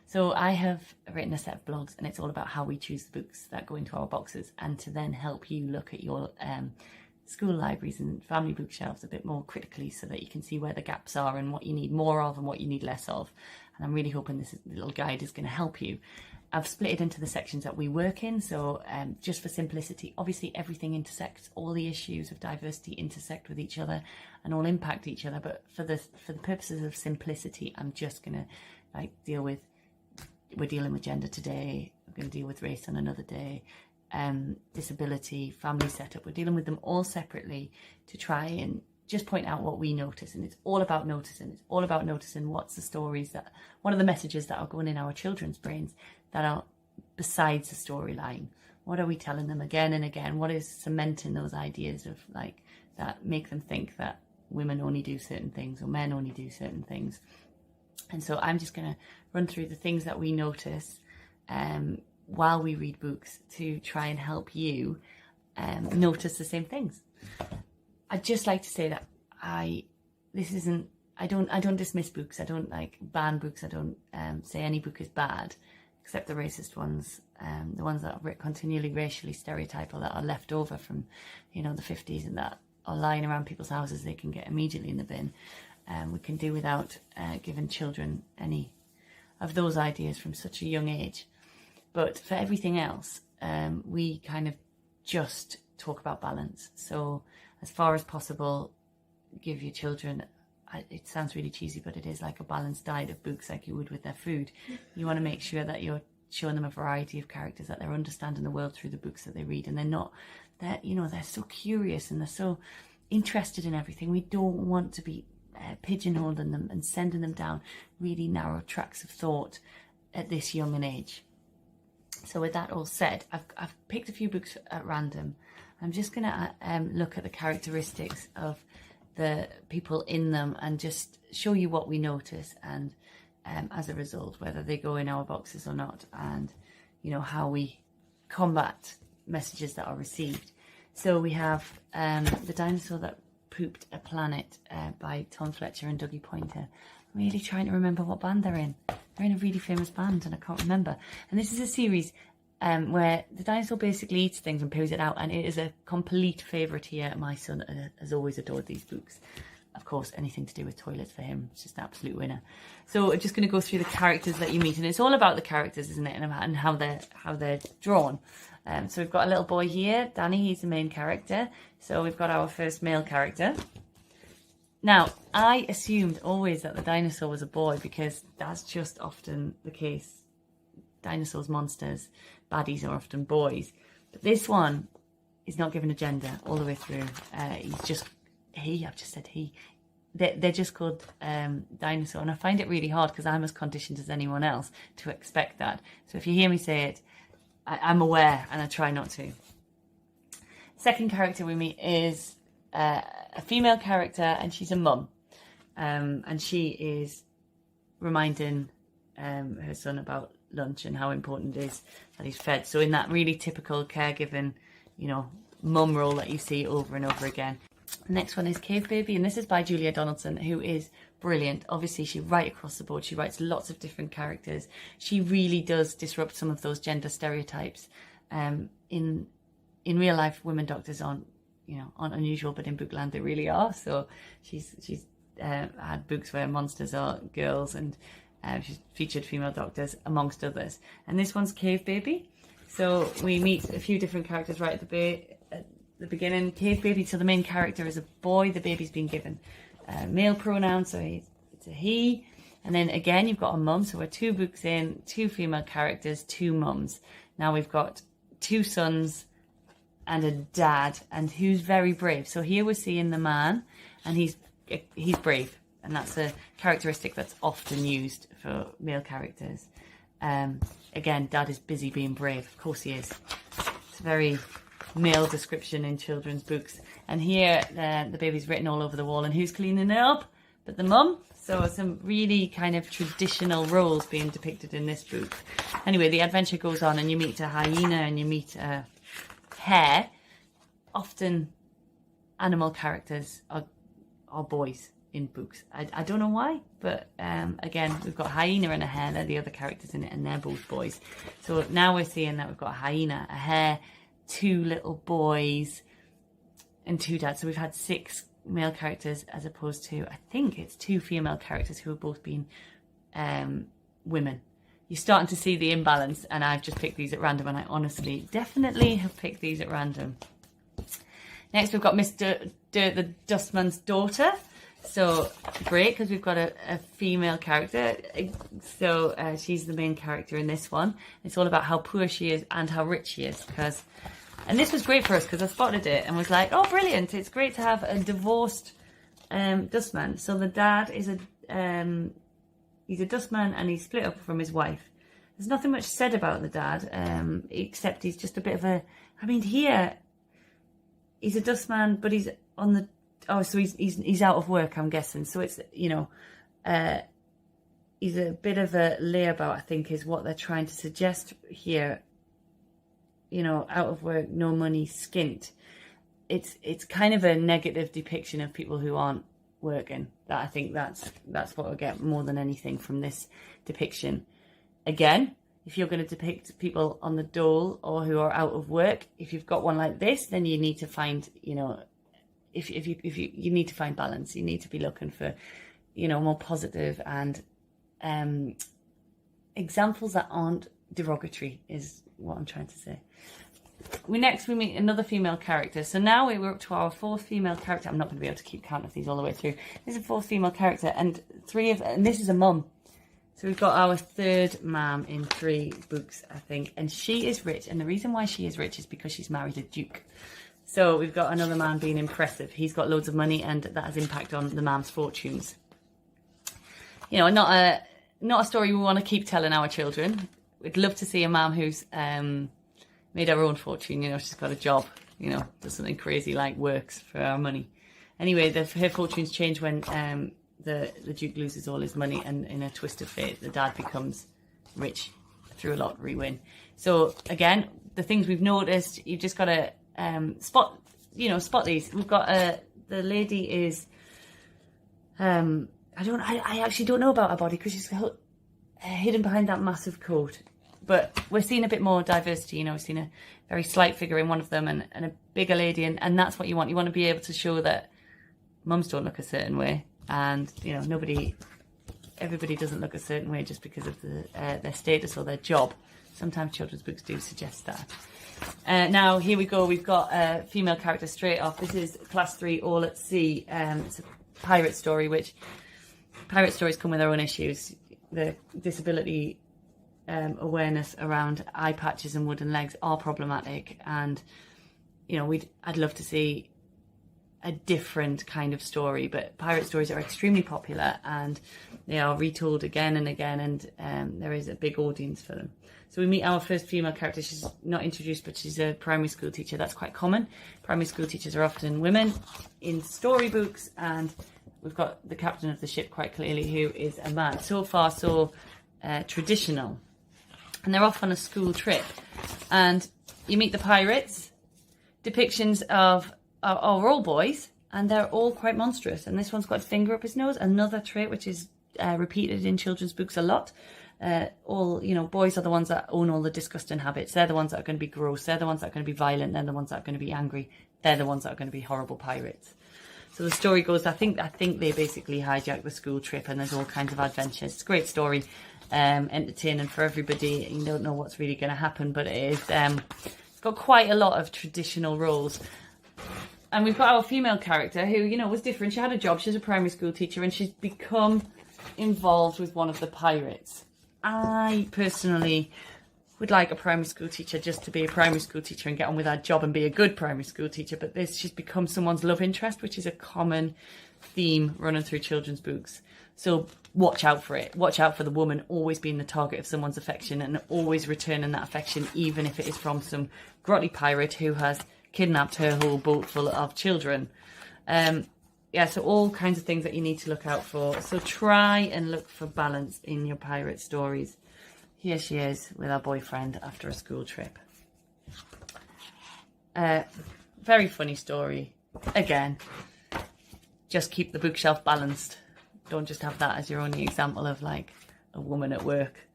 So I have written a set of blogs, and it's all about how we choose the books that go into our boxes, and to then help you look at your school libraries and family bookshelves a bit more critically, so that you can see where the gaps are and what you need more of and what you need less of. And I'm really hoping this little guide is going to help you. I've split it into the sections that we work in. So just for simplicity, obviously everything intersects. All the issues of diversity intersect with each other and all impact each other. But for the purposes of simplicity, I'm just going to deal with, we're dealing with gender today. We're going to deal with race on another day. Disability, family setup. We're dealing with them all separately to try and just point out what we notice. And it's all about noticing. It's all about noticing what's the stories what are the messages that are going in our children's brains that are besides the storyline. What are we telling them again and again? What is cementing those ideas of that make them think that women only do certain things or men only do certain things? And so I'm just going to run through the things that we notice while we read books to try and help you notice the same things. I'd just like to say that I don't dismiss books. I don't ban books. I don't say any book is bad, except the racist ones, the ones that are continually racially stereotyped or that are left over from, the 50s and that are lying around people's houses. They can get immediately in the bin. We can do without giving children any of those ideas from such a young age. But for everything else, we kind of just talk about balance. So as far as possible, give your children, it sounds really cheesy, but it is like a balanced diet of books, like you would with their food. You want to make sure that you're showing them a variety of characters, that they're understanding the world through the books that they read, and they're so curious and they're so interested in everything. We don't want to be pigeonholing them and sending them down really narrow tracks of thought at this young an age. So with that all said, I've picked a few books at random. I'm just going to look at the characteristics of the people in them and just show you what we notice, and as a result, whether they go in our boxes or not, and how we combat messages that are received. So we have The Dinosaur That Pooped a Planet by Tom Fletcher and Dougie Poynter. I'm really trying to remember what band they're in. They're in a really famous band and I can't remember. And this is a series where the dinosaur basically eats things and poos it out, and it is a complete favourite here. My son has always adored these books. Of course, anything to do with toilets for him, it's just an absolute winner. So I'm just going to go through the characters that you meet, and it's all about the characters, isn't it, and how they're drawn. So we've got a little boy here, Danny. He's the main character. So we've got our first male character. Now, I assumed always that the dinosaur was a boy, because that's just often the case. Dinosaurs, monsters, baddies are often boys. But this one is not given a gender all the way through. He's just he. I've just said he. They're just called dinosaur. And I find it really hard because I'm as conditioned as anyone else to expect that. So if you hear me say it, I'm aware and I try not to. Second character we meet is a female character, and she's a mum. And she is reminding her son about lunch and how important it is that he's fed. So in that really typical caregiving, mum role that you see over and over again. The next one is Cave Baby, and this is by Julia Donaldson, who is brilliant. Obviously, she right across the board. She writes lots of different characters. She really does disrupt some of those gender stereotypes. In real life, women doctors aren't unusual, but in Bookland they really are. So she's had books where monsters are girls, and she's featured female doctors amongst others. And this one's Cave Baby. So we meet a few different characters right at the beginning. Cave Baby, so the main character is a boy. The baby's been given male pronouns, so it's a he. And then again, you've got a mum. So we're 2 books in, 2 female characters, 2 mums. Now we've got 2 sons and a dad, and who's very brave. So here we're seeing the man, and he's brave, and that's a characteristic that's often used for male characters. Again, dad is busy being brave. Of course he is. It's a very male description in children's books. And here the baby's written all over the wall, and who's cleaning it up but the mum? So some really kind of traditional roles being depicted in this book. Anyway, the adventure goes on, and you meet a hyena and you meet a hare. Often animal characters are boys in books. I don't know why, but again, we've got Hyena and a hare. They're the other characters in it, and they're both boys. So now we're seeing that we've got a hyena, a hare, 2 little boys, and 2 dads. So we've had 6 male characters as opposed to, I think it's 2 female characters who have both been women. You're starting to see the imbalance, and I've just picked these at random, and I honestly definitely have picked these at random. Next, we've got Miss Dirt, the Dustman's daughter. So great, because we've got a female character. So she's the main character in this one. It's all about how poor she is and how rich she is. And this was great for us because I spotted it and was like, oh, brilliant. It's great to have a divorced dustman. So the dad is he's a dustman and he's split up from his wife. There's nothing much said about the dad, except he's just a bit of a, I mean, here, he's a dustman, but he's on the, so he's out of work, I'm guessing. So it's, you know, he's a bit of a layabout, I think, is what they're trying to suggest here. You know, out of work, no money, skint. It's kind of a negative depiction of people who aren't working. That I think that's what I get more than anything from this depiction. Again, if you're going to depict people on the dole or who are out of work, if you've got one like this, then you need to find, you know, if you need to find balance. You need to be looking for, you know, more positive and examples that aren't derogatory is what I'm trying to say. We meet another female character. So now we're up to our 4th female character. I'm not going to be able to keep count of these all the way through. This is a 4th female character, and this is a mum. So we've got our 3rd mum in 3 books, I think, and she is rich. And the reason why she is rich is because she's married a duke. So we've got another man being impressive. He's got loads of money, and that has impact on the mum's fortunes. You know, not a story we want to keep telling our children. We'd love to see a mum who's made her own fortune. You know, she's got a job, you know, does something crazy like works for our money. Anyway, her fortunes change when the Duke loses all his money, and in a twist of fate, the dad becomes rich through a lottery win. So again, the things we've noticed, you've just got to spot these. We've got the lady is I actually don't know about her body because she's hidden behind that massive coat. But we're seeing a bit more diversity, you know, we've seen a very slight figure in one of them and a bigger lady, and that's what you want. You want to be able to show that mums don't look a certain way, and, you know, everybody doesn't look a certain way just because of their status or their job. Sometimes children's books do suggest that. Now, here we go. We've got a female character straight off. This is Class 3, All at Sea. It's a pirate story, which pirate stories come with their own issues. The disability awareness around eye patches and wooden legs are problematic, and, you know, I'd love to see a different kind of story, but pirate stories are extremely popular and they are retold again and again, and there is a big audience for them. So we meet our first female character. She's not introduced, but she's a primary school teacher. That's quite common. Primary school teachers are often women in storybooks, and we've got the captain of the ship quite clearly, who is a man. So far, so traditional. And they're off on a school trip, and you meet the pirates. Depictions of are all boys, and they're all quite monstrous. And this one's got a finger up his nose, another trait which is repeated in children's books a lot. All, you know, boys are the ones that own all the disgusting habits. They're the ones that are going to be gross. They're the ones that are going to be violent. They're the ones that are going to be angry. They're the ones that are going to be horrible pirates. So the story goes, I think they basically hijack the school trip, and there's all kinds of adventures. It's a great story, entertaining for everybody. You don't know what's really going to happen, but it is. It's got quite a lot of traditional roles. And we've got our female character who, you know, was different. She had a job. She's a primary school teacher, and she's become involved with one of the pirates. I personally would like a primary school teacher just to be a primary school teacher and get on with her job and be a good primary school teacher. But she's become someone's love interest, which is a common theme running through children's books. So watch out for it. Watch out for the woman always being the target of someone's affection and always returning that affection, even if it is from some grotty pirate who has kidnapped her whole boat full of children. So all kinds of things that you need to look out for. So try and look for balance in your pirate stories. Here she is with her boyfriend after a school trip. Very funny story. Again, just keep the bookshelf balanced. Don't just have that as your only example of like a woman at work